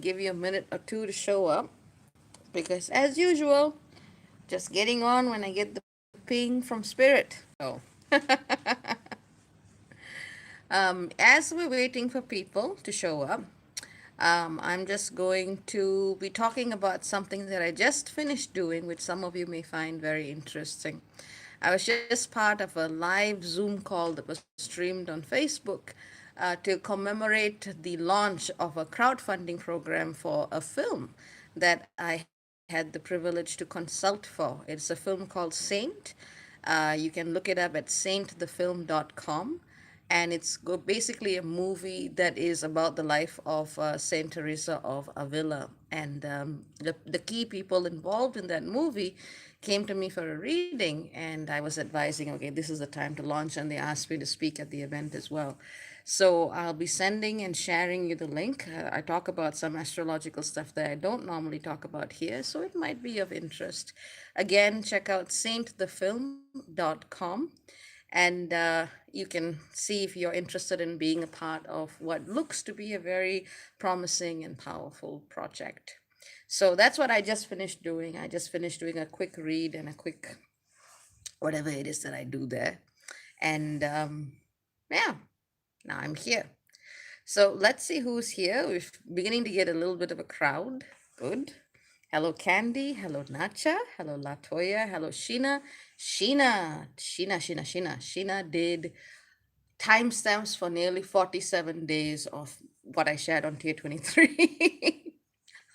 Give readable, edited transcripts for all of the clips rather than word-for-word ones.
give you a minute or two to show up because, as usual, just getting on when I get the ping from spirit. So, as we're waiting for people to show up, I'm just going to be talking about something that I just finished doing, which some of you may find very interesting. I was just part of a live Zoom call that was streamed on Facebook to commemorate the launch of a crowdfunding program for a film that I had the privilege to consult for. It's a film called Saint. You can look it up at saintthefilm.com, and it's basically a movie that is about the life of Saint Teresa of Avila. And the key people involved in that movie came to me for a reading, and I was advising, okay, this is the time to launch, and they asked me to speak at the event as well. So I'll be sending and sharing you the link. I talk about some astrological stuff that I don't normally talk about here, so it might be of interest. Again, check out saintthefilm.com, and you can see if you're interested in being a part of what looks to be a very promising and powerful project. So that's what I just finished doing. I just finished doing a quick read and a quick whatever it is that I do there. And yeah, now I'm here. So let's see who's here. We're beginning to get a little bit of a crowd. Good. Hello, Candy. Hello, Nacha. Hello, Latoya. Hello, Sheena. Sheena did timestamps for nearly 47 days of what I shared on Tier 23.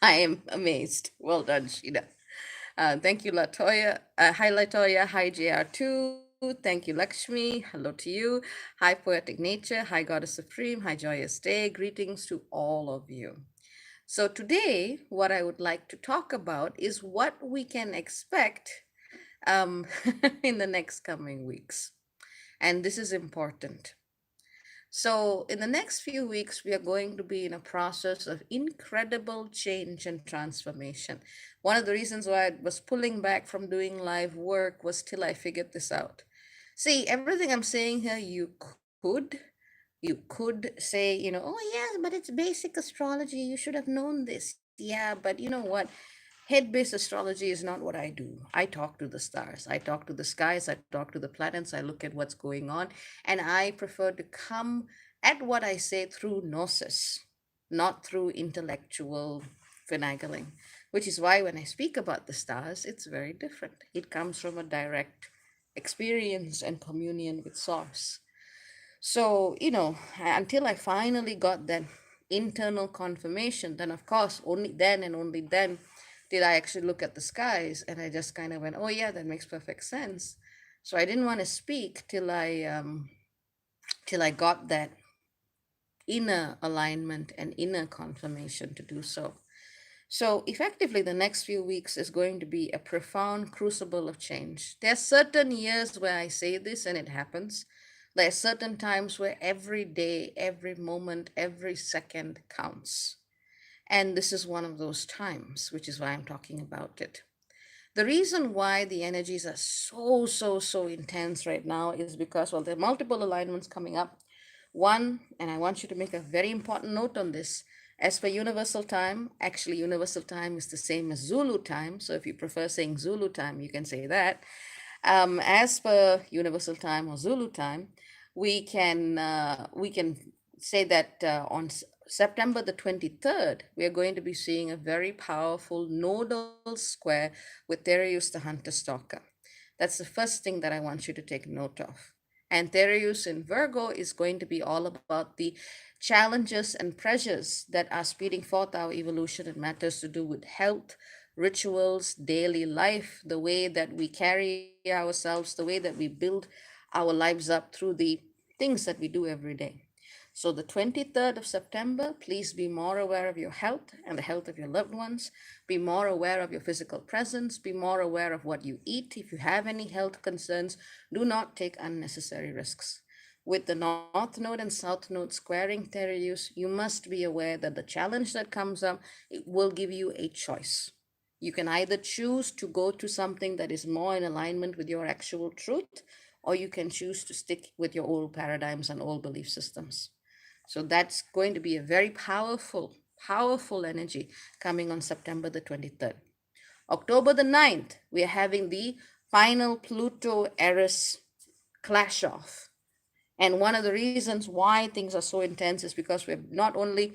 I am amazed. Well done, Sheena. Thank you, Latoya. Hi, Latoya. Hi, JR2. Thank you, Lakshmi. Hello to you. Hi, Poetic Nature. Hi, Goddess Supreme. Hi, Joyous Day. Greetings to all of you. So, today, what I would like to talk about is what we can expect um, in the next coming weeks. And this is important. So, in the next few weeks, we are going to be in a process of incredible change and transformation. One of the reasons why I was pulling back from doing live work was till I figured this out. See, everything I'm saying here, you could say, oh, yeah, but it's basic astrology. You should have known this. Yeah, but you know what? Head based astrology is not what I do. I talk to the stars, I talk to the skies, I talk to the planets, I look at what's going on, and I prefer to come at what I say through gnosis, not through intellectual finagling, which is why when I speak about the stars, it's very different. It comes from a direct experience and communion with Source. So, until I finally got that internal confirmation, then of course, only then and only then did I actually look at the skies, and I just kind of went, oh, yeah, that makes perfect sense. So I didn't want to speak till I got that inner alignment and inner confirmation to do so. So, effectively, the next few weeks is going to be a profound crucible of change. There are certain years where I say this and it happens. There are certain times where every day, every moment, every second counts. And this is one of those times, which is why I'm talking about it. The reason why the energies are so intense right now is because, well, there are multiple alignments coming up. One, and I want you to make a very important note on this. As per universal time, actually, universal time is the same as Zulu time. So if you prefer saying Zulu time, you can say that. As per universal time or Zulu time, we can say that on September the 23rd, we are going to be seeing a very powerful nodal square with Therius the Hunter Stalker. That's the first thing that I want you to take note of. And Therius in Virgo is going to be all about the challenges and pressures that are speeding forth our evolution in matters to do with health, rituals, daily life, the way that we carry ourselves, the way that we build our lives up through the things that we do every day. So, the 23rd of September, please be more aware of your health and the health of your loved ones. Be more aware of your physical presence. Be more aware of what you eat. If you have any health concerns, do not take unnecessary risks. With the North Node and South Node squaring Therius, you must be aware that the challenge that comes up, it will give you a choice. You can either choose to go to something that is more in alignment with your actual truth, or you can choose to stick with your old paradigms and old belief systems. So that's going to be a very powerful, powerful energy coming on September the 23rd. October the 9th, we are having the final Pluto Eris clash off. And one of the reasons why things are so intense is because we're not only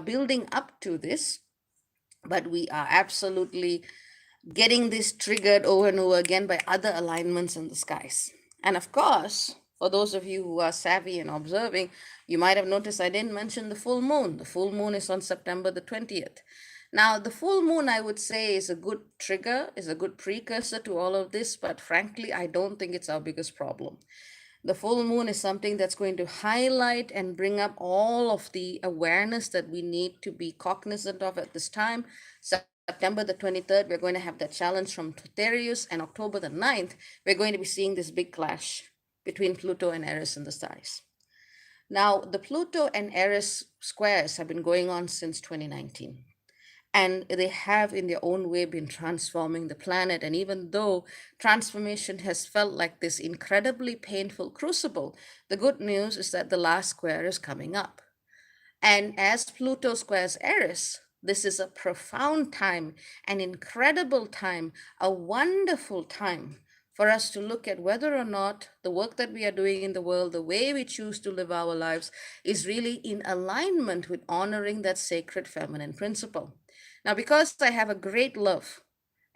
building up to this, but we are absolutely getting this triggered over and over again by other alignments in the skies. And of course, for those of you who are savvy and observing, you might have noticed I didn't mention the full moon. The full moon is on September the 20th. Now, the full moon, I would say, is a good trigger, is a good precursor to all of this, but frankly, I don't think it's our biggest problem. The full moon is something that's going to highlight and bring up all of the awareness that we need to be cognizant of at this time. September the 23rd, we're going to have that challenge from Tetherius, and October the 9th, we're going to be seeing this big clash between Pluto and Eris in the skies. Now, the Pluto and Eris squares have been going on since 2019. And they have, in their own way, been transforming the planet. And even though transformation has felt like this incredibly painful crucible, the good news is that the last square is coming up. And as Pluto squares Eris, this is a profound time, an incredible time, a wonderful time for us to look at whether or not the work that we are doing in the world, the way we choose to live our lives, is really in alignment with honoring that sacred feminine principle. Now, because I have a great love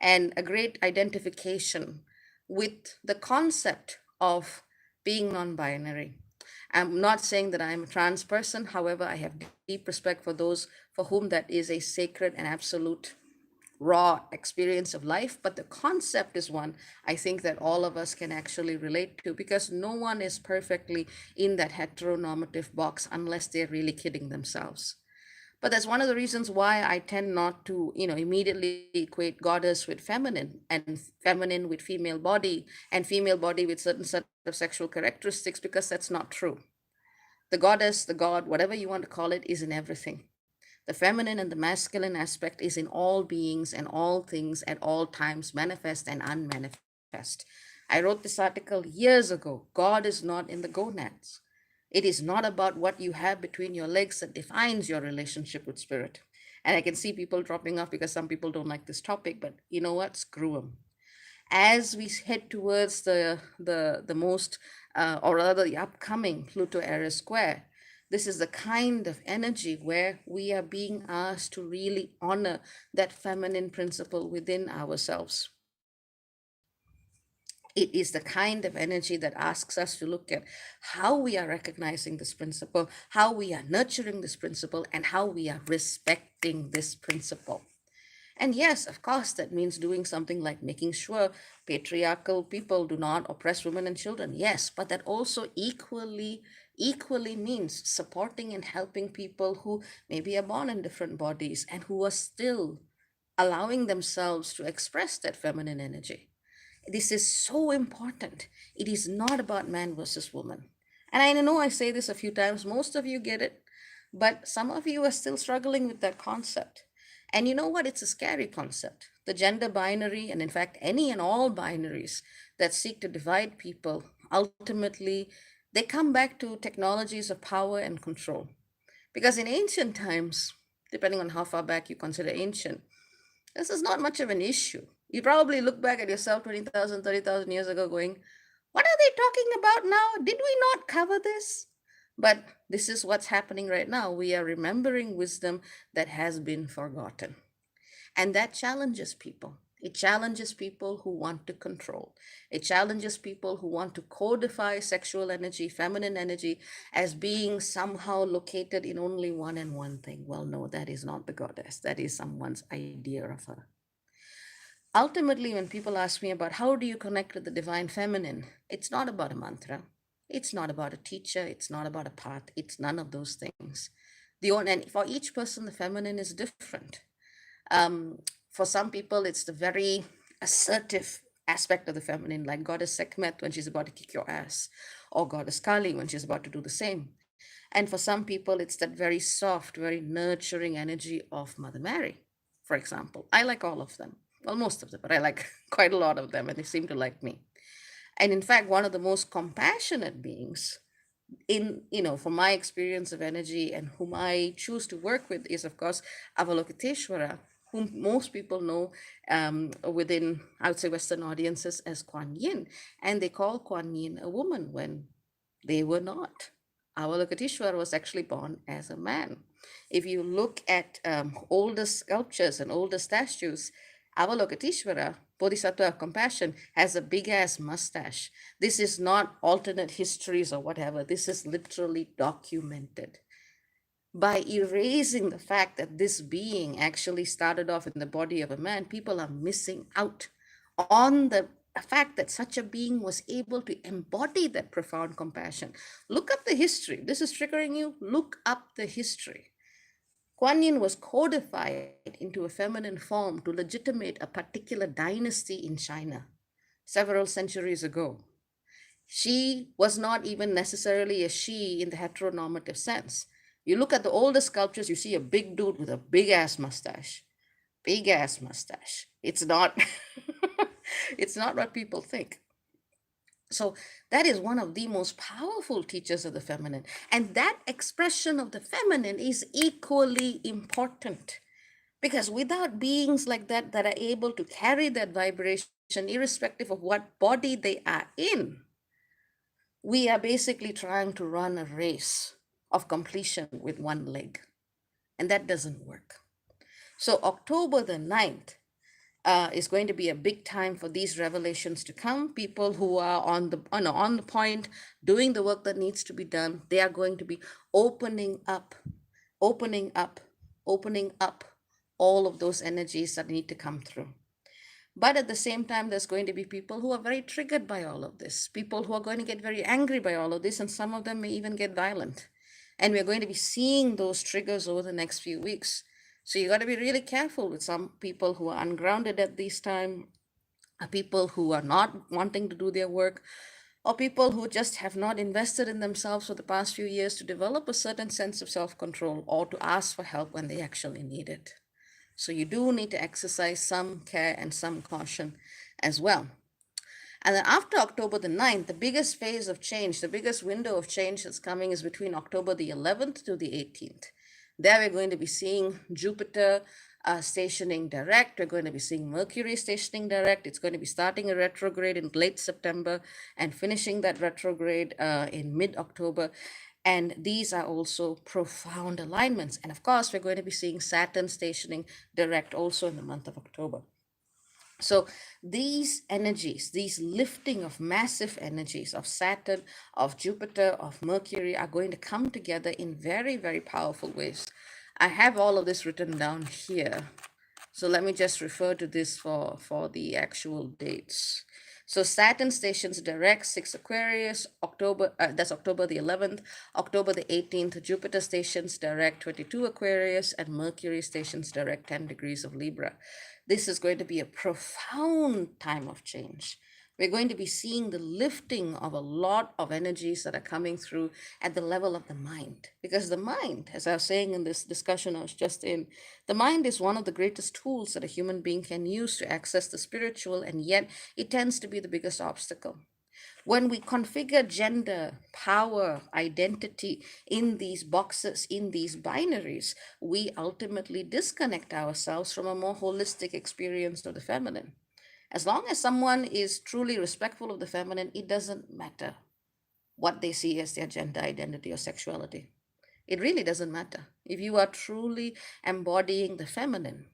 and a great identification with the concept of being non binary, I'm not saying that I'm a trans person. However, I have deep respect for those for whom that is a sacred and absolute raw experience of life. But the concept is one I think that all of us can actually relate to, because no one is perfectly in that heteronormative box unless they're really kidding themselves. But that's one of the reasons why I tend not to, immediately equate goddess with feminine, and feminine with female body, and female body with certain set of sexual characteristics, because that's not true. The goddess, the god, whatever you want to call it, is in everything. The feminine and the masculine aspect is in all beings and all things at all times, manifest and unmanifest. I wrote this article years ago. God is not in the gonads. It is not about what you have between your legs that defines your relationship with spirit. And I can see people dropping off because some people don't like this topic, but you know what? Screw them. As we head towards the most, or rather the upcoming Pluto Eris square, this is the kind of energy where we are being asked to really honor that feminine principle within ourselves. It is the kind of energy that asks us to look at how we are recognizing this principle, how we are nurturing this principle, and how we are respecting this principle. And yes, of course, that means doing something like making sure patriarchal people do not oppress women and children. Yes, but that also equally means supporting and helping people who maybe are born in different bodies and who are still allowing themselves to express that feminine energy. This is so important. It is not about man versus woman. And I know I say this a few times, most of you get it, but some of you are still struggling with that concept. And you know what? It's a scary concept. The gender binary, and in fact, any and all binaries that seek to divide people, ultimately, they come back to technologies of power and control. Because in ancient times, depending on how far back you consider ancient, this is not much of an issue. You probably look back at yourself 20,000, 30,000 years ago going, what are they talking about now? Did we not cover this? But this is what's happening right now. We are remembering wisdom that has been forgotten. And that challenges people. It challenges people who want to control. It challenges people who want to codify sexual energy, feminine energy, as being somehow located in only one and one thing. Well, no, that is not the goddess. That is someone's idea of her. Ultimately, when people ask me about how do you connect with the divine feminine, it's not about a mantra. It's not about a teacher. It's not about a path. It's none of those things. And for each person, the feminine is different. Um, for some people, it's the very assertive aspect of the feminine, like Goddess Sekhmet when she's about to kick your ass, or Goddess Kali when she's about to do the same. And for some people, it's that very soft, very nurturing energy of Mother Mary, for example. I like all of them. Well, most of them, but I like quite a lot of them, and they seem to like me. And in fact, one of the most compassionate beings in, from my experience of energy and whom I choose to work with is, of course, Avalokiteshvara, whom most people know within, I would say, Western audiences as Kuan Yin. And they call Kuan Yin a woman when they were not. Avalokiteshvara was actually born as a man. If you look at older sculptures and older statues, Avalokiteshvara, Bodhisattva of Compassion, has a big ass mustache. This is not alternate histories or whatever. This is literally documented. By erasing the fact that this being actually started off in the body of a man, people are missing out on the fact that such a being was able to embody that profound compassion. Look up the history. This is triggering you. Look up the history. Kuan Yin was codified into a feminine form to legitimate a particular dynasty in China several centuries ago. She was not even necessarily a she in the heteronormative sense. You look at the older sculptures, you see a big dude with a big ass mustache. Big ass mustache. It's not it's not what people think. So that is one of the most powerful teachers of the feminine. And that expression of the feminine is equally important. Because without beings like that that are able to carry that vibration, irrespective of what body they are in, we are basically trying to run a race of completion with one leg. And that doesn't work. So October the 9th is going to be a big time for these revelations to come. People who are on the point, doing the work that needs to be done, they are going to be opening up, opening up, opening up all of those energies that need to come through. But at the same time, there's going to be people who are very triggered by all of this, people who are going to get very angry by all of this, and some of them may even get violent. And we're going to be seeing those triggers over the next few weeks. So you got to be really careful with some people who are ungrounded at this time, people who are not wanting to do their work, or people who just have not invested in themselves for the past few years to develop a certain sense of self control or to ask for help when they actually need it. So you do need to exercise some care and some caution as well. And then after October the 9th, the biggest phase of change, the biggest window of change that's coming is between October the 11th to the 18th. There we're going to be seeing Jupiter stationing direct. We're going to be seeing Mercury stationing direct. It's going to be starting a retrograde in late September and finishing that retrograde in mid-October. And these are also profound alignments. And of course, we're going to be seeing Saturn stationing direct also in the month of October. So these energies, these lifting of massive energies of Saturn, of Jupiter, of Mercury are going to come together in very, very powerful ways. I have all of this written down here. So let me just refer to this for the actual dates. So Saturn stations direct 6 Aquarius, October, that's October the 11th, October the 18th, Jupiter stations direct 22 Aquarius, and Mercury stations direct 10 degrees of Libra. This is going to be a profound time of change. We're going to be seeing the lifting of a lot of energies that are coming through at the level of the mind. Because the mind, as I was saying in this discussion I was just in, the mind is one of the greatest tools that a human being can use to access the spiritual, and yet it tends to be the biggest obstacle. When we configure gender, power, identity in these boxes, in these binaries, we ultimately disconnect ourselves from a more holistic experience of the feminine. As long as someone is truly respectful of the feminine, it doesn't matter what they see as their gender identity or sexuality. It really doesn't matter. If you are truly embodying the feminine,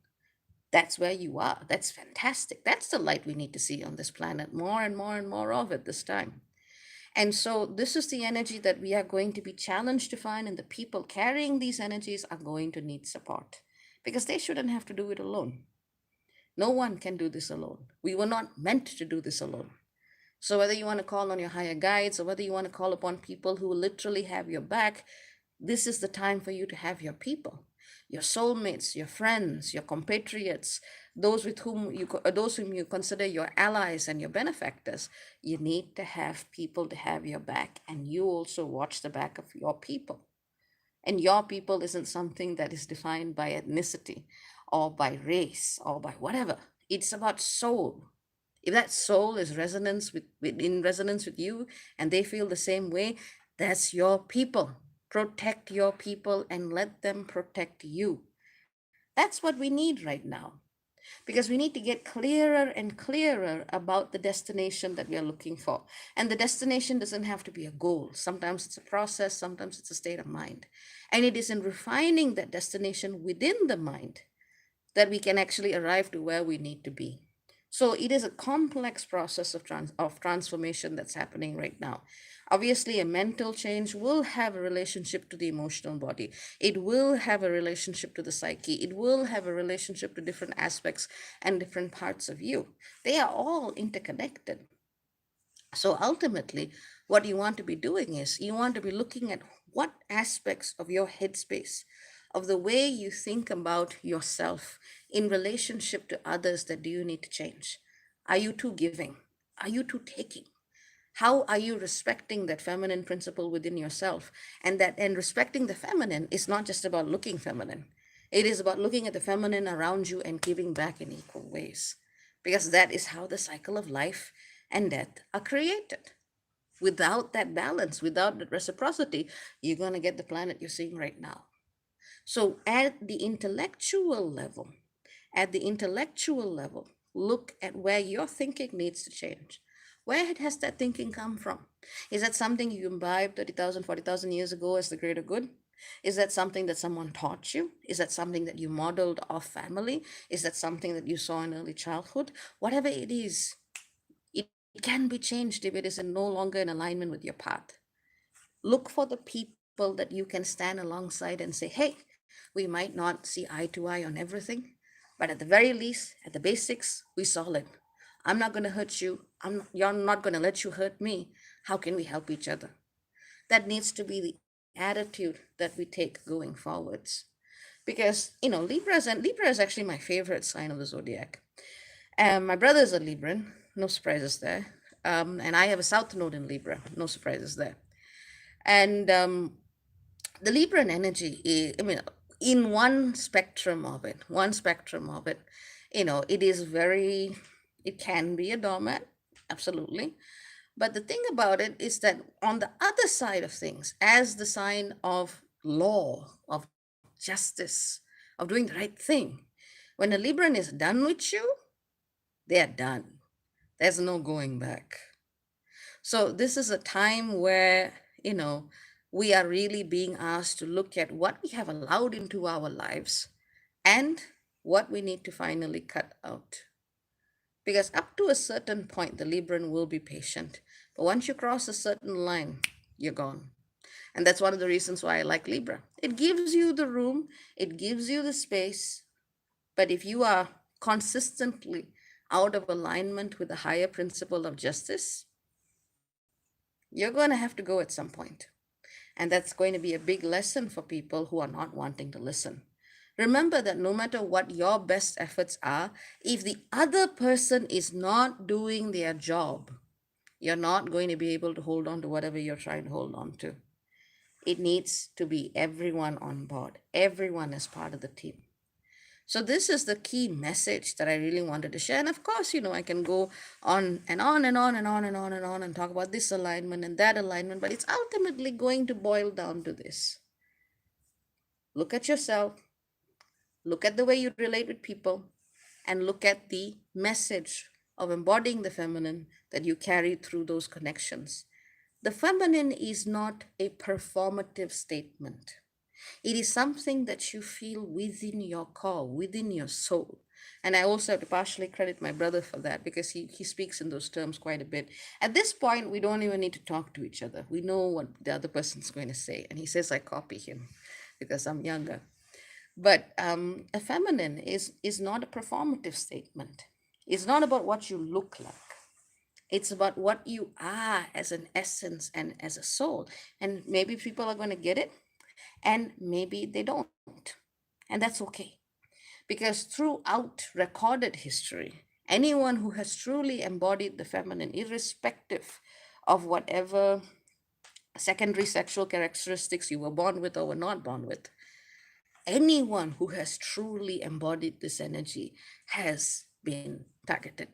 that's where you are. That's fantastic. That's the light we need to see on this planet, more and more and more of it this time. And so, this is the energy that we are going to be challenged to find, and the people carrying these energies are going to need support because they shouldn't have to do it alone. No one can do this alone. We were not meant to do this alone. So, whether you want to call on your higher guides or whether you want to call upon people who literally have your back, this is the time for you to have your people, your soulmates, your friends, your compatriots, those whom you consider your allies and your benefactors. You need to have people to have your back, and you also watch the back of your people. And your people isn't something that is defined by ethnicity or by race or by whatever. It's about soul. If that soul is in resonance with you and they feel the same way, That's your people. Protect your people and let them protect you. That's what we need right now. Because we need to get clearer and clearer about the destination that we are looking for. And the destination doesn't have to be a goal. Sometimes it's a process, sometimes it's a state of mind. And it is in refining that destination within the mind that we can actually arrive to where we need to be. So it is a complex process of transformation that's happening right now. Obviously, a mental change will have a relationship to the emotional body. It will have a relationship to the psyche. It will have a relationship to different aspects and different parts of you. They are all interconnected. So ultimately, what you want to be doing is you want to be looking at what aspects of your headspace, of the way you think about yourself in relationship to others that do you need to change. Are you too giving? Are you too taking? How are you respecting that feminine principle within yourself? And respecting the feminine is not just about looking feminine. It is about looking at the feminine around you and giving back in equal ways. Because that is how the cycle of life and death are created. Without that balance, without that reciprocity, you're going to get the planet you're seeing right now. So at the intellectual level, look at where your thinking needs to change. Where has that thinking come from? Is that something you imbibed 30,000, 40,000 years ago as the greater good? Is that something that someone taught you? Is that something that you modeled off family? Is that something that you saw in early childhood? Whatever it is, it can be changed if it is no longer in alignment with your path. Look for the people that you can stand alongside and say, hey, we might not see eye to eye on everything, but at the very least, at the basics, we solid. I'm not going to hurt you. You're not going to let you hurt me. How can we help each other? That needs to be the attitude that we take going forwards. Because, Libra is actually my favorite sign of the zodiac. My brother is a Libran, no surprises there. And I have a South Node in Libra, no surprises there. And the Libran energy is, I mean, in one spectrum of it, it is very, it can be a doormat, absolutely. But the thing about it is that on the other side of things, as the sign of law, of justice, of doing the right thing, when a Libran is done with you, they are done. There's no going back. So this is a time where, you know, we are really being asked to look at what we have allowed into our lives and what we need to finally cut out. Because up to a certain point, the Libran will be patient. But once you cross a certain line, you're gone. And that's one of the reasons why I like Libra. It gives you the room, it gives you the space. But if you are consistently out of alignment with the higher principle of justice, you're going to have to go at some point. And that's going to be a big lesson for people who are not wanting to listen. Remember that no matter what your best efforts are, if the other person is not doing their job, you're not going to be able to hold on to whatever you're trying to hold on to. It needs to be everyone on board, everyone as part of the team. So this is the key message that I really wanted to share. And of course, I can go on and on and on and on and on and on and talk about this alignment and that alignment, but it's ultimately going to boil down to this. Look at yourself, look at the way you relate with people, and look at the message of embodying the feminine that you carry through those connections. The feminine is not a performative statement. It is something that you feel within your core, within your soul. And I also have to partially credit my brother for that because he speaks in those terms quite a bit. At this point, we don't even need to talk to each other. We know what the other person's going to say. And he says I copy him because I'm younger. But a feminine is not a performative statement. It's not about what you look like. It's about what you are as an essence and as a soul. And maybe people are going to get it, and maybe they don't. And that's okay. Because throughout recorded history, anyone who has truly embodied the feminine, irrespective of whatever secondary sexual characteristics you were born with or were not born with, anyone who has truly embodied this energy has been targeted.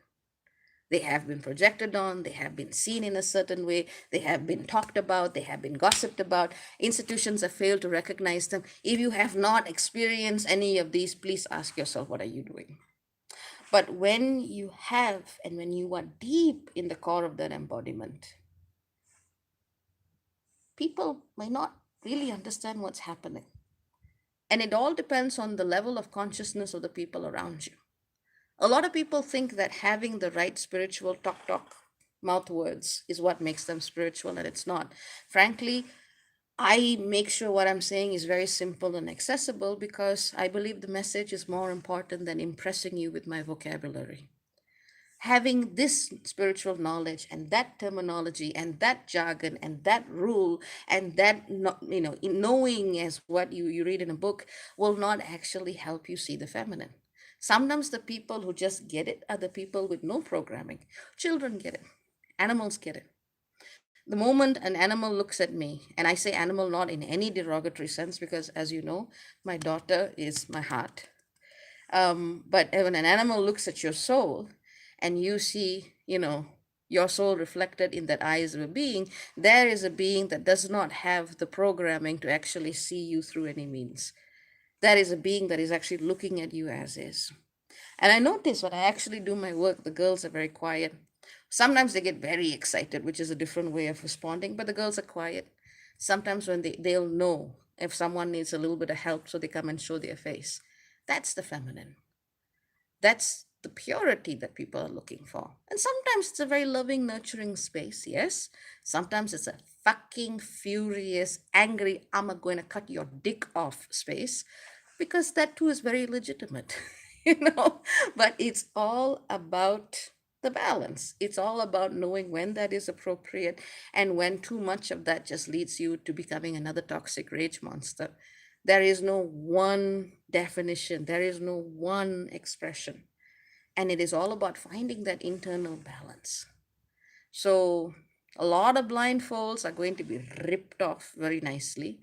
They have been projected on, they have been seen in a certain way, they have been talked about, they have been gossiped about. Institutions have failed to recognize them. If you have not experienced any of these, please ask yourself, what are you doing? But when you have, and when you are deep in the core of that embodiment, people may not really understand what's happening. And it all depends on the level of consciousness of the people around you. A lot of people think that having the right spiritual talk mouth words is what makes them spiritual, and it's not. Frankly, I make sure what I'm saying is very simple and accessible because I believe the message is more important than impressing you with my vocabulary. Having this spiritual knowledge and that terminology and that jargon and that rule and that knowing as what you read in a book will not actually help you see the feminine. Sometimes the people who just get it are the people with no programming. Children get it, animals get it. The moment an animal looks at me, and I say animal not in any derogatory sense because, as you know, my daughter is my heart. But when an animal looks at your soul and you see, your soul reflected in that eyes of a being, there is a being that does not have the programming to actually see you through any means. That is a being that is actually looking at you as is. And I notice when I actually do my work, the girls are very quiet. Sometimes they get very excited, which is a different way of responding, but the girls are quiet. Sometimes when they'll know if someone needs a little bit of help, so they come and show their face. That's the feminine. That's the purity that people are looking for. And sometimes it's a very loving, nurturing space, yes. Sometimes it's a fucking furious, angry, I'm going to cut your dick off space, because that too is very legitimate, you know. But it's all about the balance. It's all about knowing when that is appropriate and when too much of that just leads you to becoming another toxic rage monster. There is no one definition, there is no one expression. And it is all about finding that internal balance. So, a lot of blindfolds are going to be ripped off very nicely.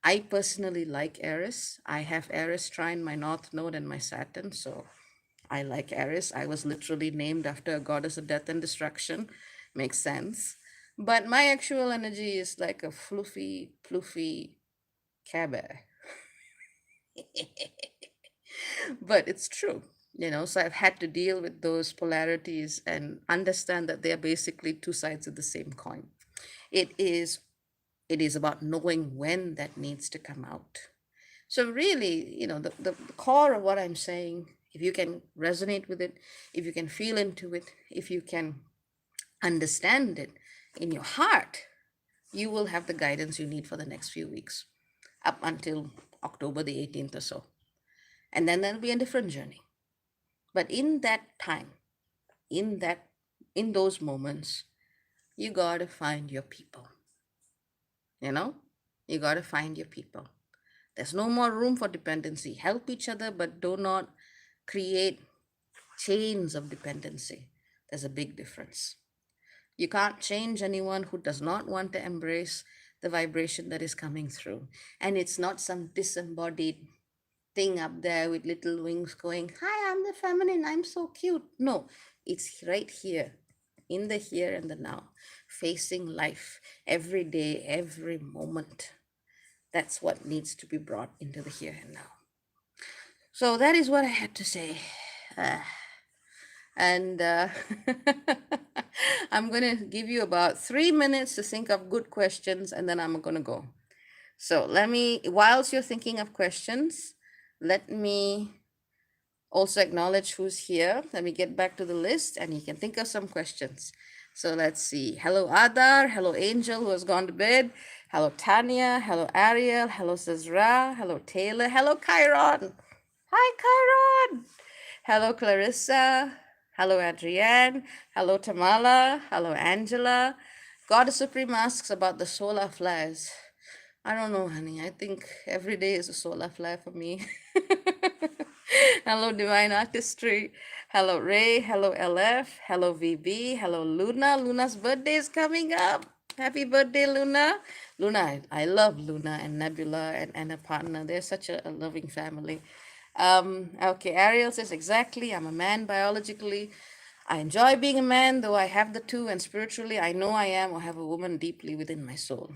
I personally like Eris. I have Eris trine my North Node and my Saturn, so I like Eris. I was literally named after a goddess of death and destruction. Makes sense. But my actual energy is like a fluffy, pluffy cabaret. But it's true, so I've had to deal with those polarities and understand that they're basically two sides of the same coin. It is it is about knowing when that needs to come out. So really, the core of what I'm saying, if you can resonate with it, if you can feel into it, if you can understand it in your heart, you will have the guidance you need for the next few weeks up until October the 18th or so. And then there'll be a different journey. But in that time, in that in those moments, you gotta find your people. You know? You gotta find your people. There's no more room for dependency. Help each other, but do not create chains of dependency. There's a big difference. You can't change anyone who does not want to embrace the vibration that is coming through. And it's not some disembodied thing up there with little wings going, Hi, I'm the feminine, I'm so cute. No, it's right here, in the here and the now, facing life every day, every moment. That's what needs to be brought into the here and now. So that is what I had to say. Uh, and I'm going to give you about 3 minutes to think of good questions, and then I'm going to go. So whilst you're thinking of questions, let me also acknowledge who's here. Let me get back to the list and you can think of some questions. So let's see. Hello, Adar. Hello, Angel, who has gone to bed. Hello, Tanya. Hello, Ariel. Hello, Zazra. Hello, Taylor. Hello, Chiron. Hi, Chiron. Hello, Clarissa. Hello, Adrienne. Hello, Tamala. Hello, Angela. Goddess Supreme asks about the solar flares. I don't know, honey. I think every day is a solar flare for me. Hello, Divine Artistry. Hello, Ray. Hello, LF. Hello, VB. Hello, Luna. Luna's birthday is coming up. Happy birthday, Luna. Luna, I love Luna and Nebula and her partner. They're such a loving family. Okay, Ariel says, exactly. I'm a man biologically. I enjoy being a man, though I have the two, and spiritually, I know I am or have a woman deeply within my soul.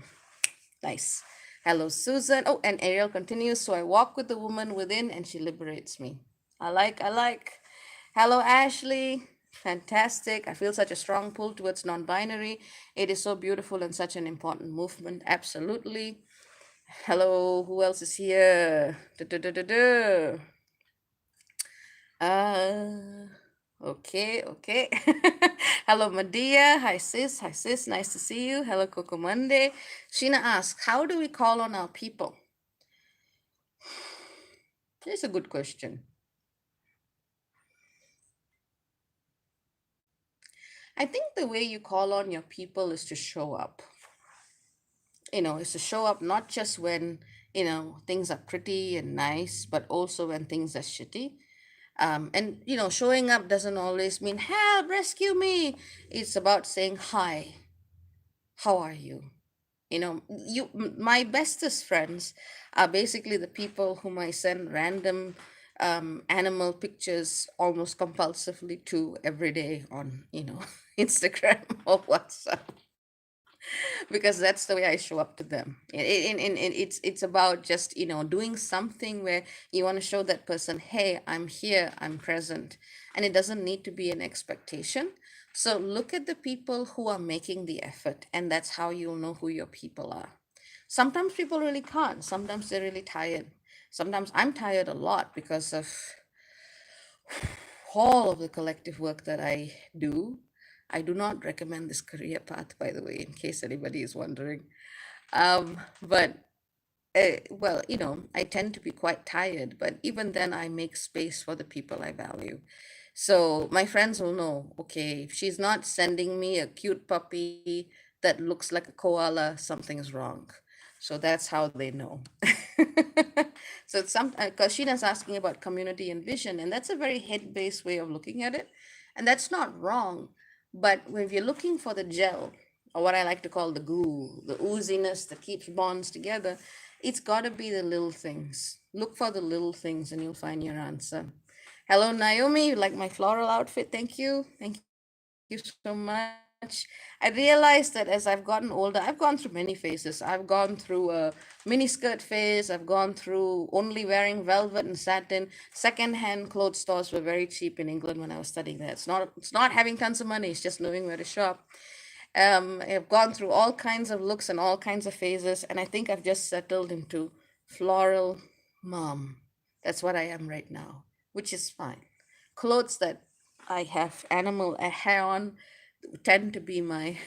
Nice. Hello, Susan. Oh, and Ariel continues. So I walk with the woman within and she liberates me. I like. Hello, Ashley. Fantastic. I feel such a strong pull towards non binary. It is so beautiful and such an important movement. Absolutely. Hello, who else is here? Da-da-da-da-da. Uh, okay. Hello, Madia. Hi, sis. Hi, sis. Nice to see you. Hello, Coco Monday. Sheena asks, how do we call on our people? It's a good question. I think the way you call on your people is to show up. Is to show up not just when, things are pretty and nice, but also when things are shitty. And showing up doesn't always mean help, rescue me. It's about saying hi, how are you? My bestest friends are basically the people whom I send random animal pictures almost compulsively to every day on Instagram or WhatsApp, because that's the way I show up to them. It's about just doing something where you want to show that person, hey, I'm here, I'm present, and it doesn't need to be an expectation. So look at the people who are making the effort, and that's how you'll know who your people are. Sometimes people really can't. Sometimes they're really tired. Sometimes I'm tired a lot because of all of the collective work that I do. I do not recommend this career path, by the way, in case anybody is wondering. But well, I tend to be quite tired, but even then, I make space for the people I value. So my friends will know, okay, if she's not sending me a cute puppy that looks like a koala, something's wrong. So that's how they know. So it's some because Sheena's asking about community and vision, and that's a very head-based way of looking at it, and that's not wrong. But if you're looking for the gel, or what I like to call the glue, the ooziness that keeps bonds together, it's got to be the little things. Look for the little things, and you'll find your answer. Hello, Naomi. You like my floral outfit? Thank you. Thank you so much. I realized that as I've gotten older, I've gone through many phases. I've gone through a miniskirt phase. I've gone through only wearing velvet and satin. Second-hand clothes stores were very cheap in England when I was studying there. It's not having tons of money. It's just knowing where to shop. I've gone through all kinds of looks and all kinds of phases, and I think I've just settled into floral mom. That's what I am right now, which is fine. Clothes that I have animal hair on tend to be my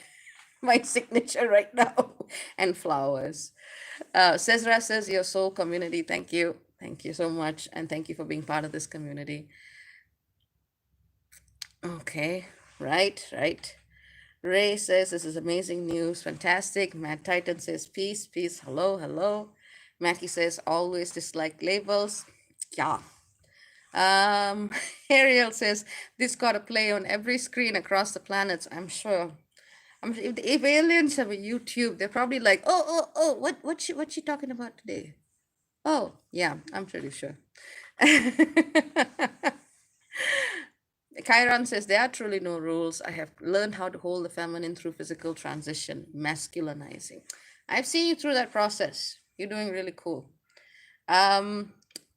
my signature right now, and flowers. Cesra says your soul community. Thank you so much, and thank you for being part of this community. Okay, right. Ray says this is amazing news, fantastic. Matt Titan says peace, hello. Mackie says always dislike labels. Yeah. Ariel says this got to play on every screen across the planets. I'm sure. If aliens have a YouTube, they're probably like, oh, what she talking about today? Oh, yeah, I'm pretty sure. Chiron says there are truly no rules. I have learned how to hold the feminine through physical transition, masculinizing. I've seen you through that process. You're doing really cool. Um,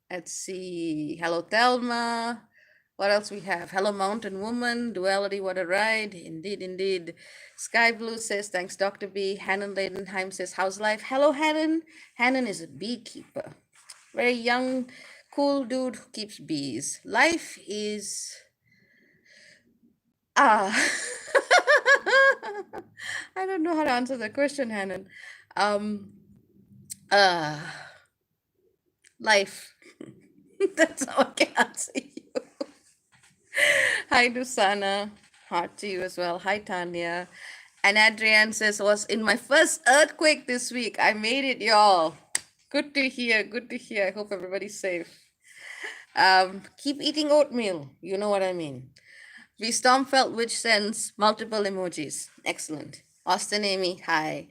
let's see. Hello, Thelma. What else we have? Hello, Mountain Woman. Duality, what a ride. Indeed. Sky Blue says, thanks, Dr. B. Hannon Leidenheim says, how's life? Hello, Hannon. Hannon is a beekeeper. Very young, cool dude who keeps bees. Life is Ah, I don't know how to answer that question, Hannon. Um, uh, life. That's how I can answer you. Hi, Dusana. Heart to you as well. Hi, Tanya. And Adrienne says, was in my first earthquake this week. I made it, y'all. Good to hear. Good to hear. I hope everybody's safe. Keep eating oatmeal. You know what I mean. We Stormfelt, which sends multiple emojis. Excellent. Austin Amy, hi.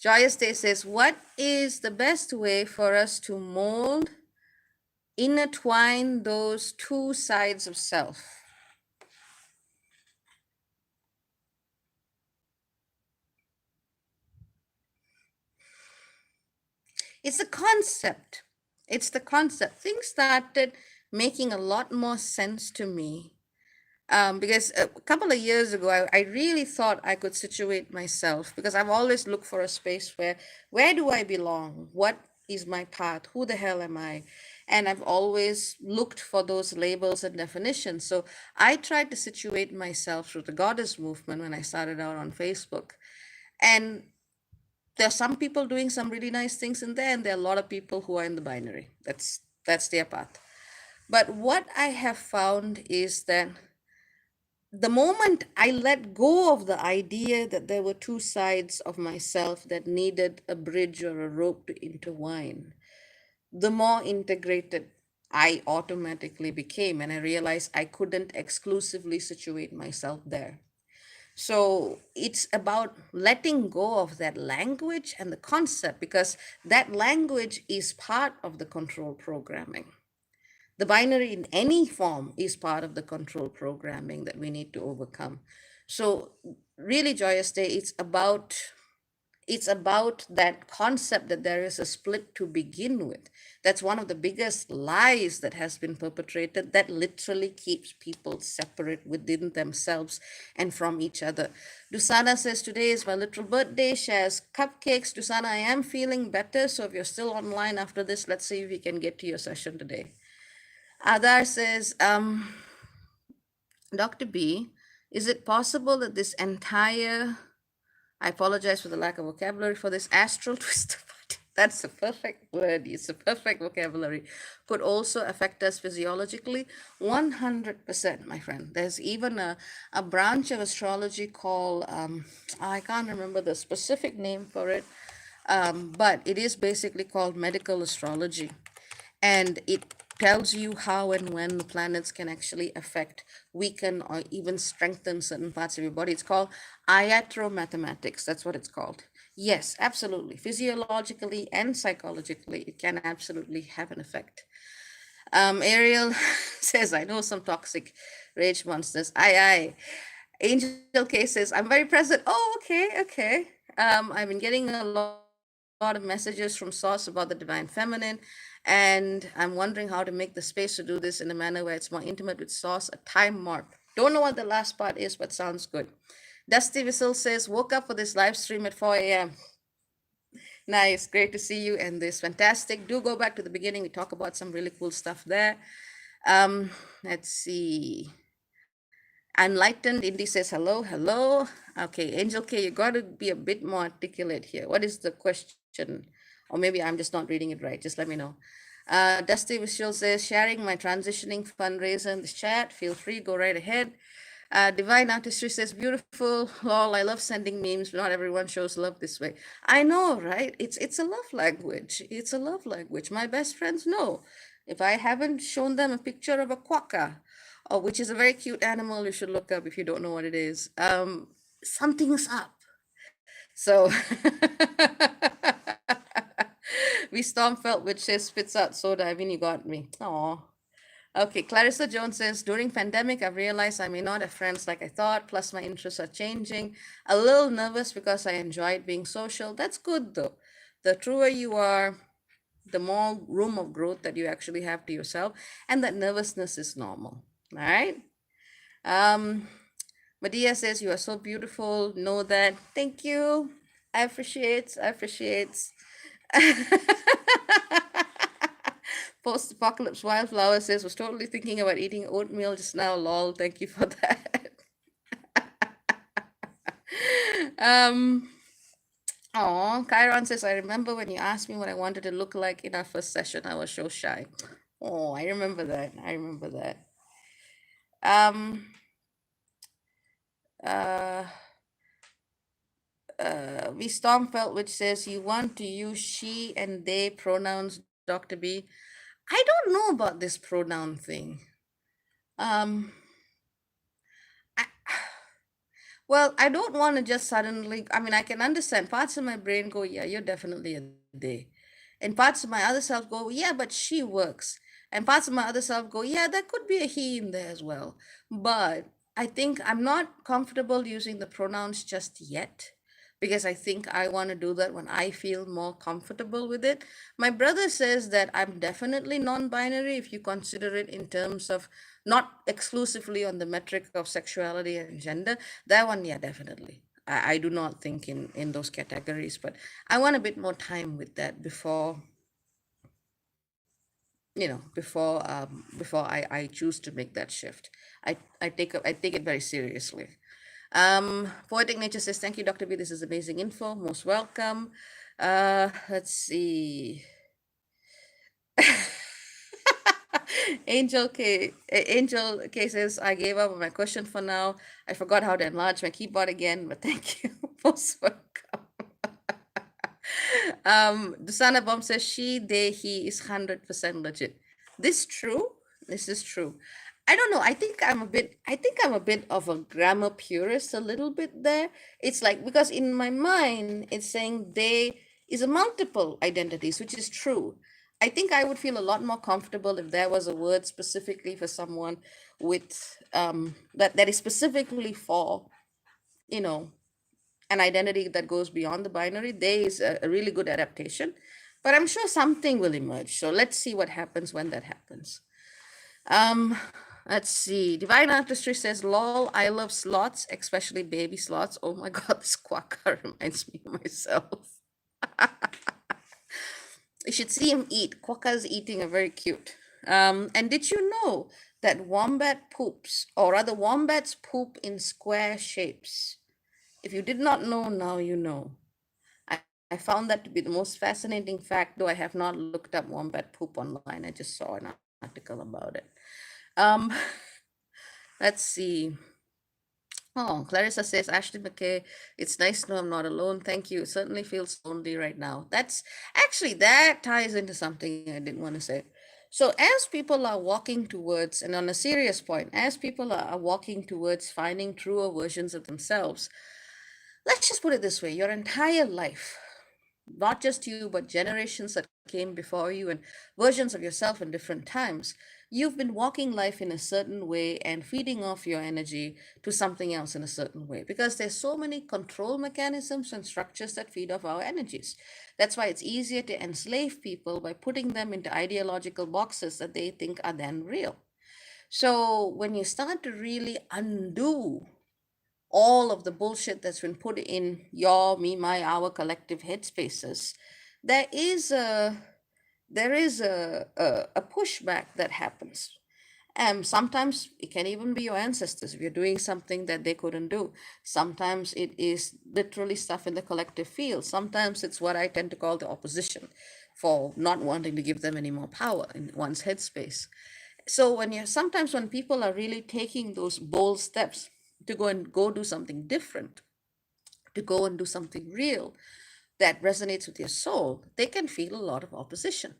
Joyous Day says, what is the best way for us to mold, intertwine those two sides of self? It's the concept. It's the concept. Things started making a lot more sense to me because a couple of years ago, I really thought I could situate myself because I've always looked for a space where do I belong? What is my path? Who the hell am I? And I've always looked for those labels and definitions. So I tried to situate myself through the goddess movement when I started out on Facebook. And there are some people doing some really nice things in there, and there are a lot of people who are in the binary. That's their path. But what I have found is that the moment I let go of the idea that there were two sides of myself that needed a bridge or a rope to intertwine, the more integrated I automatically became. And I realized I couldn't exclusively situate myself there. So it's about letting go of that language and the concept because that language is part of the control programming. The binary in any form is part of the control programming that we need to overcome. So really, Joyous Day, it's about that concept that there is a split to begin with. That's one of the biggest lies that has been perpetrated that literally keeps people separate within themselves and from each other. Dusana says, today is my literal birthday, shares cupcakes. Dusana, I am feeling better. So if you're still online after this, let's see if we can get to your session today. Adar says, Dr. B, is it possible that this entire, I apologize for the lack of vocabulary for this astral twister, but that's a perfect word, it's a perfect vocabulary, could also affect us physiologically? 100%, my friend. There's even a branch of astrology called, I can't remember the specific name for it, but it is basically called medical astrology, and it tells you how and when the planets can actually affect, weaken, or even strengthen certain parts of your body. It's called iatromathematics. That's what it's called. Yes, absolutely. Physiologically and psychologically, it can absolutely have an effect. Ariel says, I know some toxic rage monsters. Aye, aye. Angel K says, I'm very present. Oh, okay, okay. I've been getting a lot of messages from Source about the divine feminine, and I'm wondering how to make the space to do this in a manner where it's more intimate with Source, a time mark. Don't know what the last part is, but sounds good. Dusty Whistle says, woke up for this live stream at 4 a.m. Nice, great to see you, and this fantastic. Do go back to the beginning. We talk about some really cool stuff there. Let's see. Enlightened Indy says hello, hello. Okay, Angel K, you got to be a bit more articulate here. What is the question? Or maybe I'm just not reading it right. Just let me know. Dusty Visual says, sharing my transitioning fundraiser in the chat. Feel free, go right ahead. Divine Artistry says, beautiful, lol, I love sending memes, but not everyone shows love this way. I know, right? It's a love language. It's a love language. My best friends know. If I haven't shown them a picture of a quokka, which is a very cute animal you should look up if you don't know what it is, something's up. So we Stormfelt, which says spits out soda. I mean, you got me. Aw. Okay, Clarissa Jones says, during pandemic, I've realized I may not have friends like I thought, plus my interests are changing. A little nervous because I enjoyed being social. That's good though. The truer you are, the more room of growth that you actually have to yourself, and that nervousness is normal. All right. Medea says, you are so beautiful. Know that. Thank you. I appreciate. I appreciate. Post Apocalypse Wildflower says, was totally thinking about eating oatmeal just now. Lol. Thank you for that. um, Oh, Chiron says, I remember when you asked me what I wanted to look like in our first session, I was so shy. Oh, I remember that. I remember that. Um, uh, we Stormfelt, which says, you want to use she and they pronouns, Dr. B. I don't know about this pronoun thing. Um, I, well, I don't want to just suddenly, I mean, I can understand parts of my brain go, yeah, you're definitely a they. And parts of my other self go, yeah, but she works. And parts of my other self go, yeah, that could be a he in there as well. But I think I'm not comfortable using the pronouns just yet because I think I want to do that when I feel more comfortable with it. My brother says that I'm definitely non binary if you consider it in terms of not exclusively on the metric of sexuality and gender. That one, yeah, definitely. I do not think in those categories, but I want a bit more time with that before I choose to make that shift. I take it very seriously. Poetic Nature says, thank you, Dr. B. This is amazing info. Most welcome. Let's see. Angel K says, I gave up on my question for now. I forgot how to enlarge my keyboard again, but thank you. Most welcome. Dusana Bomb says, she, they, he is 100% legit. This true? This is true. I don't know. I think I'm a bit of a grammar purist a little bit there. It's like, because in my mind, it's saying they is a multiple identities, which is true. I think I would feel a lot more comfortable if there was a word specifically for someone with that is specifically for, you know, an identity that goes beyond the binary. There is a really good adaptation, but I'm sure something will emerge. So let's see what happens when that happens. Um, let's see. Divine Artistry says, "Lol, I love sloths, especially baby sloths. Oh my god, this quokka reminds me of myself. You should see him eat. Quokkas eating are very cute. And did you know that wombat poops, or rather, wombats poop in square shapes? If you did not know, now you know. I found that to be the most fascinating fact, though I have not looked up wombat poop online. I just saw an article about it. Um, let's see. Oh, Clarissa says, Ashley McKay, it's nice to know I'm not alone. Thank you. It certainly feels lonely right now. That ties into something I didn't want to say. So, as people are walking towards, and on a serious point, as people are walking towards finding truer versions of themselves, let's just put it this way: your entire life, not just you, but generations that came before you and versions of yourself in different times, you've been walking life in a certain way and feeding off your energy to something else in a certain way, because there's so many control mechanisms and structures that feed off our energies. That's why it's easier to enslave people by putting them into ideological boxes that they think are then real. So when you start to really undo all of the bullshit that's been put in your, me, my, our collective headspaces, there is a a pushback that happens. Sometimes it can even be your ancestors if you're doing something that they couldn't do. Sometimes it is literally stuff in the collective field. Sometimes it's what I tend to call the opposition for not wanting to give them any more power in one's headspace. So sometimes when people are really taking those bold steps to go do something different, to go and do something real that resonates with your soul, they can feel a lot of opposition.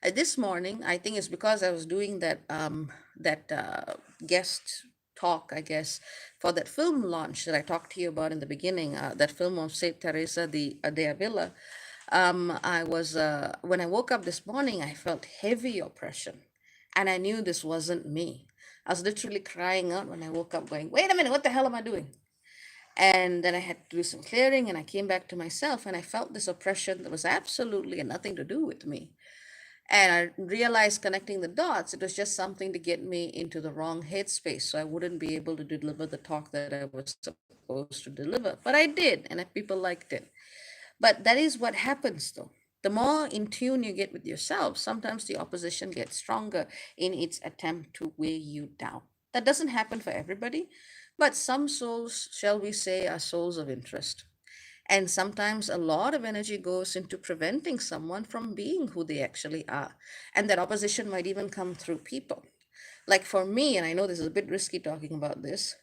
This morning, I think it's because I was doing that guest talk, I guess, for that film launch that I talked to you about in the beginning, that film of Saint Teresa de Avila. I was When I woke up this morning, I felt heavy oppression, and I knew this wasn't me. I was literally crying out when I woke up, going, "Wait a minute, what the hell am I doing?" And then I had to do some clearing, and I came back to myself, and I felt this oppression that was absolutely nothing to do with me. And I realized, connecting the dots, it was just something to get me into the wrong headspace so I wouldn't be able to deliver the talk that I was supposed to deliver. But I did, and people liked it. But that is what happens, though. The more in tune you get with yourself, sometimes the opposition gets stronger in its attempt to weigh you down. That doesn't happen for everybody, but some souls, shall we say, are souls of interest. And sometimes a lot of energy goes into preventing someone from being who they actually are. And that opposition might even come through people. Like for me, and I know this is a bit risky talking about this,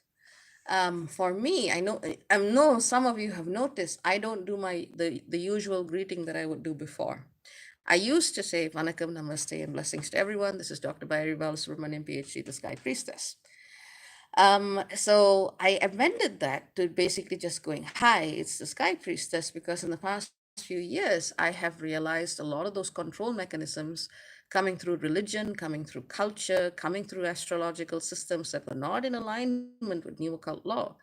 for me, I know some of you have noticed I don't do the usual greeting that I would do before. I used to say Vanakkam, Namaste, and blessings to everyone. This is Dr. Bayari Balasubramanian, PhD, the Sky Priestess. So I amended that to basically just going, "Hi, it's the Sky Priestess," because in the past few years, I have realized a lot of those control mechanisms coming through religion, coming through culture, coming through astrological systems that were not in alignment with New Occult law.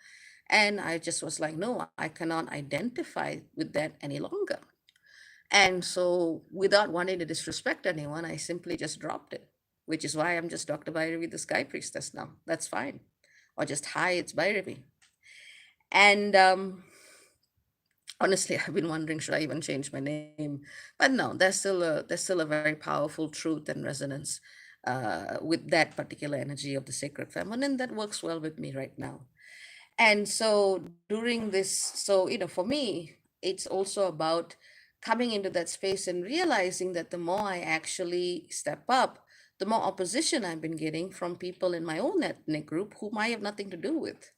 And I just was like, no, I cannot identify with that any longer. And so, without wanting to disrespect anyone, I simply just dropped it, which is why I'm just Dr. Bhairavi, the Sky Priestess now. That's fine. Or just, hi, it's Bhairavi. And honestly, I've been wondering, should I even change my name? But no, there's still a very powerful truth and resonance with that particular energy of the sacred feminine that works well with me right now. And so during this, so for me, it's also about coming into that space and realizing that the more I actually step up, the more opposition I've been getting from people in my own ethnic group whom I have nothing to do with.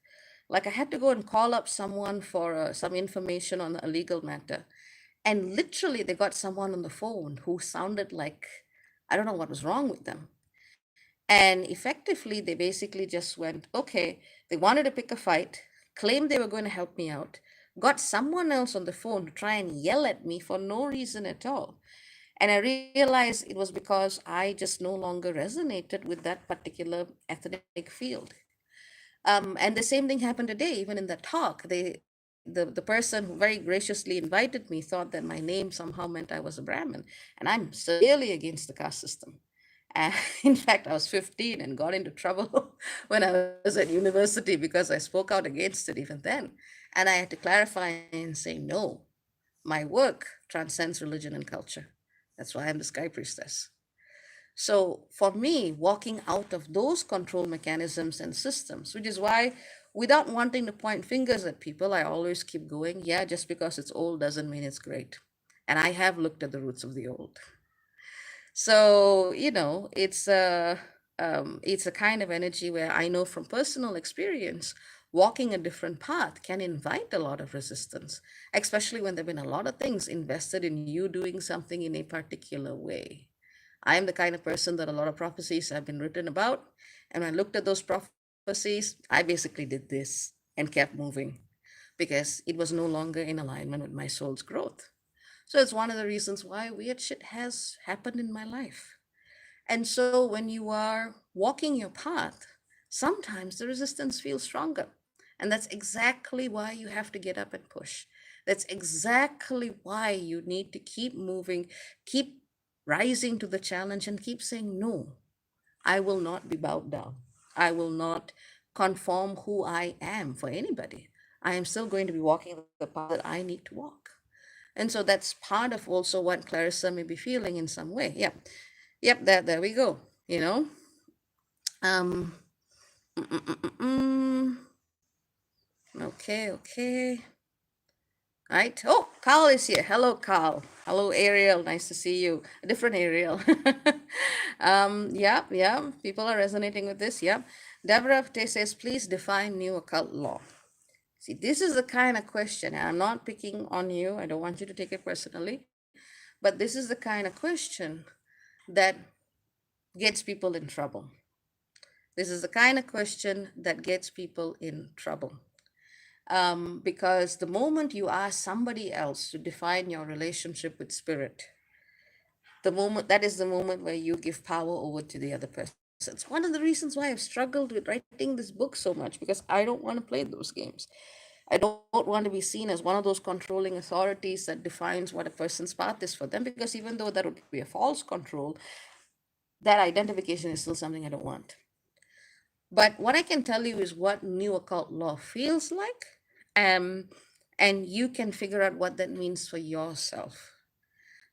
Like, I had to go and call up someone for some information on a legal matter. And literally, they got someone on the phone who sounded like, I don't know what was wrong with them. And effectively, they basically just went, okay, they wanted to pick a fight, claimed they were going to help me out, got someone else on the phone to try and yell at me for no reason at all. And I realized it was because I just no longer resonated with that particular ethnic field. And the same thing happened today, even in that talk. The person who very graciously invited me thought that my name somehow meant I was a Brahmin. And I'm severely against the caste system. And in fact, I was 15 and got into trouble when I was at university because I spoke out against it even then. And I had to clarify and say, no, my work transcends religion and culture. That's why I'm the Sky Priestess. So for me, walking out of those control mechanisms and systems, which is why, without wanting to point fingers at people, I always keep going. Yeah, just because it's old doesn't mean it's great. And I have looked at the roots of the old. So it's a kind of energy where I know from personal experience, walking a different path can invite a lot of resistance, especially when there've been a lot of things invested in you doing something in a particular way. I am the kind of person that a lot of prophecies have been written about. And when I looked at those prophecies, I basically did this and kept moving because it was no longer in alignment with my soul's growth. So it's one of the reasons why weird shit has happened in my life. And so when you are walking your path, sometimes the resistance feels stronger. And that's exactly why you have to get up and push. That's exactly why you need to keep moving, keep rising to the challenge, and keep saying, no, I will not be bowed down. I will not conform who I am for anybody. I am still going to be walking the path that I need to walk. And so that's part of also what Clarissa may be feeling in some way. Yeah. Yep, there we go. You know? Um mm, mm, mm, mm, mm. Okay. Right. Oh, Carl is here. Hello, Carl. Hello, Ariel. Nice to see you. A different Ariel. Yeah. People are resonating with this. Yeah. Deborah says, please define new occult law. See, this is the kind of question, and I'm not picking on you. I don't want you to take it personally, but this is the kind of question that gets people in trouble. This is the kind of question that gets people in trouble. Because the moment you ask somebody else to define your relationship with spirit, that is the moment where you give power over to the other person. It's one of the reasons why I've struggled with writing this book so much, because I don't want to play those games. I don't want to be seen as one of those controlling authorities that defines what a person's path is for them, because even though that would be a false control, that identification is still something I don't want. But what I can tell you is what new occult law feels like, um, and you can figure out what that means for yourself.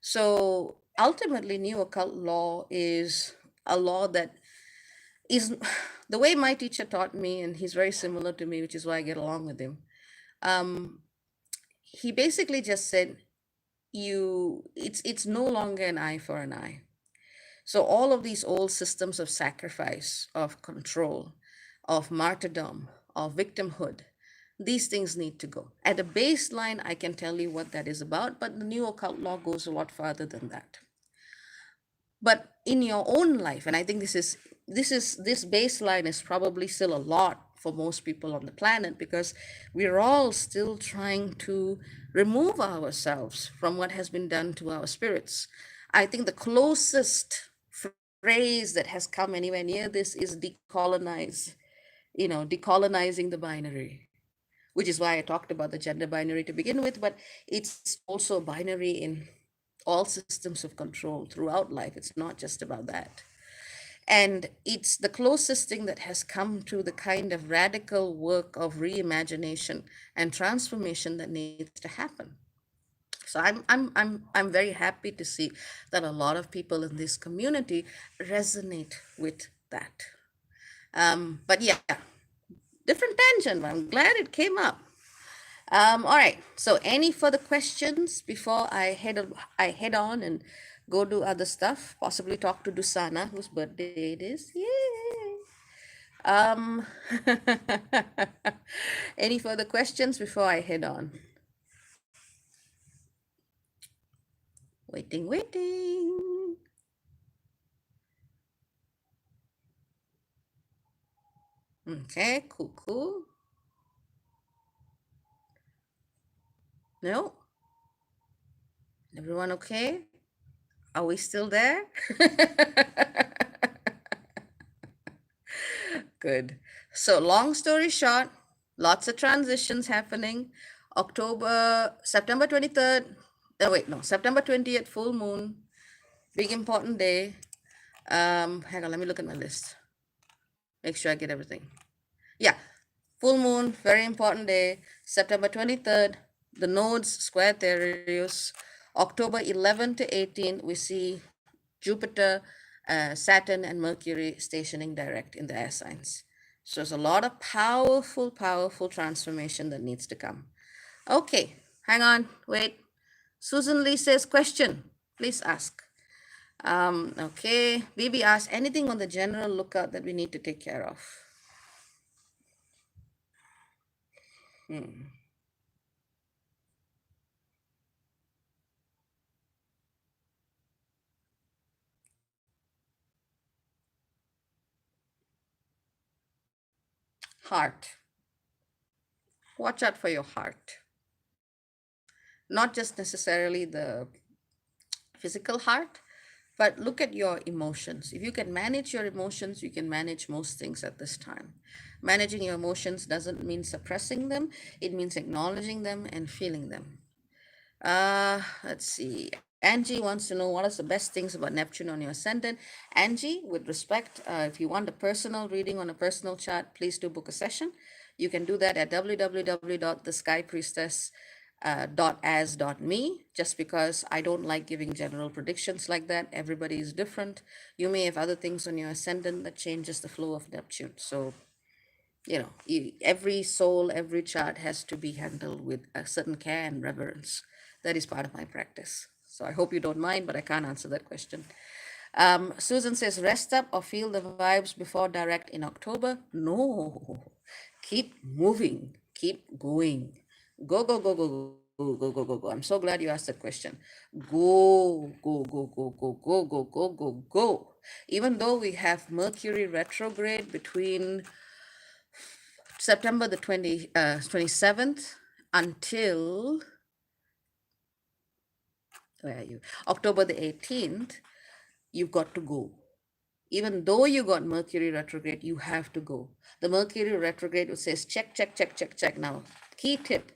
So ultimately, new occult law is a law that is the way my teacher taught me, and he's very similar to me, which is why I get along with him. Um, he basically just said, it's no longer an eye for an eye. So all of these old systems of sacrifice, of control, of martyrdom, of victimhood, these things need to go. At a baseline, I can tell you what that is about, but the new occult law goes a lot farther than that. But in your own life, and I think this baseline is probably still a lot for most people on the planet, because we're all still trying to remove ourselves from what has been done to our spirits. I think the closest phrase that has come anywhere near this is decolonizing the binary, which is why I talked about the gender binary to begin with, but it's also binary in all systems of control throughout life. It's not just about that. And it's the closest thing that has come to the kind of radical work of reimagination and transformation that needs to happen. So I'm very happy to see that a lot of people in this community resonate with that. But yeah, different tangent. But I'm glad it came up. All right. So, any further questions before I head on and go do other stuff? Possibly talk to Dusana, whose birthday it is. Yay! Um, any further questions before I head on? Waiting, waiting. Okay, cool, cool. No? Everyone okay? Are we still there? Good. So, long story short, lots of transitions happening. September 23rd. Oh, wait, no, September 20th, full moon. Big important day. Hang on, let me look at my list. Make sure I get everything. Yeah, full moon, very important day. September 23rd, the nodes square Thereus. October 11 to 18, we see Jupiter, Saturn, and Mercury stationing direct in the air signs. So there's a lot of powerful, powerful transformation that needs to come. Okay, hang on, wait. Susan Lee says, question, please ask. Okay, Bibi asks, anything on the general lookout that we need to take care of? Heart. Watch out for your heart. Not just necessarily the physical heart, but look at your emotions. If you can manage your emotions, you can manage most things at this time. Managing your emotions doesn't mean suppressing them, it means acknowledging them and feeling them. Let's see. Angie wants to know what is the best things about Neptune on your ascendant. Angie, with respect, if you want a personal reading on a personal chart, please do book a session. You can do that at www.theskypriestess.as.me. Just because I don't like giving general predictions like that. Everybody is different. You may have other things on your ascendant that changes the flow of Neptune. So every soul, every chart has to be handled with a certain care and reverence. That is part of my practice. So I hope you don't mind, but I can't answer that question. Susan says, rest up or feel the vibes before direct in October. No, keep moving, keep going. Go, go, go, go, go, go, go, go, go, go. I'm so glad you asked that question. Go, go, go, go, go, go, go, go, go, go. Even though we have Mercury retrograde between September the 27th until, where are you? October the 18th, you've got to go. Even though you got Mercury retrograde, you have to go. The Mercury retrograde says check, check, check, check, check. Now, key tip,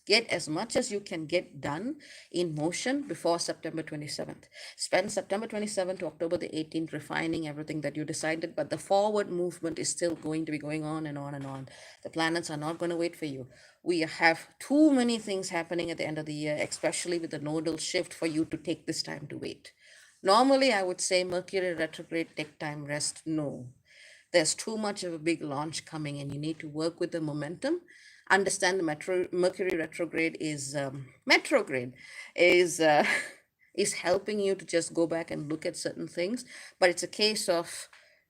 get as much as you can get done in motion before September 27th. Spend September 27th to October the 18th refining everything that you decided, but the forward movement is still going to be going on and on and on. The planets are not going to wait for you. We have too many things happening at the end of the year, especially with the nodal shift, for you to take this time to wait. Normally, I would say Mercury retrograde, take time, rest. No, there's too much of a big launch coming, and you need to work with the momentum. Understand the Mercury retrograde is retrograde is is helping you to just go back and look at certain things, but it's a case of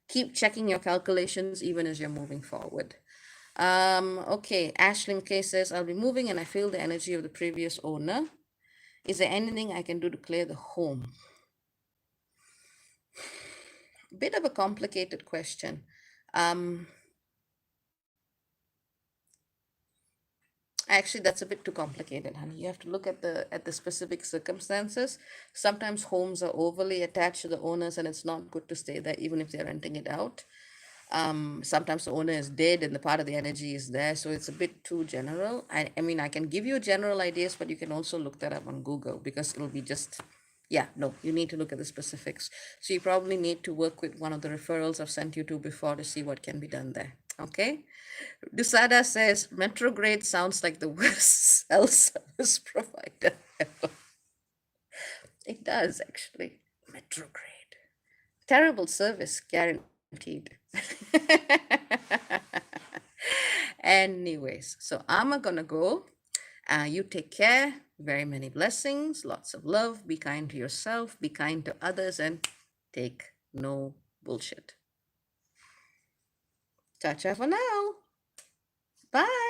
keep checking your calculations even as you're moving forward. Okay, Ashley McKay says, I'll be moving and I feel the energy of the previous owner. Is there anything I can do to clear the home? Bit of a complicated question. Actually, that's a bit too complicated, honey. You have to look at the specific circumstances. Sometimes homes are overly attached to the owners, and it's not good to stay there, even if they're renting it out. Sometimes the owner is dead and the part of the energy is there, so it's a bit too general. I mean, I can give you general ideas, but you can also look that up on Google, because it'll be just, yeah, no, you need to look at the specifics. So you probably need to work with one of the referrals I've sent you to before to see what can be done there. Okay. Dusada says Metrograde sounds like the worst cell service provider ever. It does, actually. Metrograde. Terrible service, guaranteed. Anyways, so I'm gonna go. You take care. Very many blessings, lots of love. Be kind to yourself, be kind to others, and take no bullshit. Ciao, ciao for now. Bye.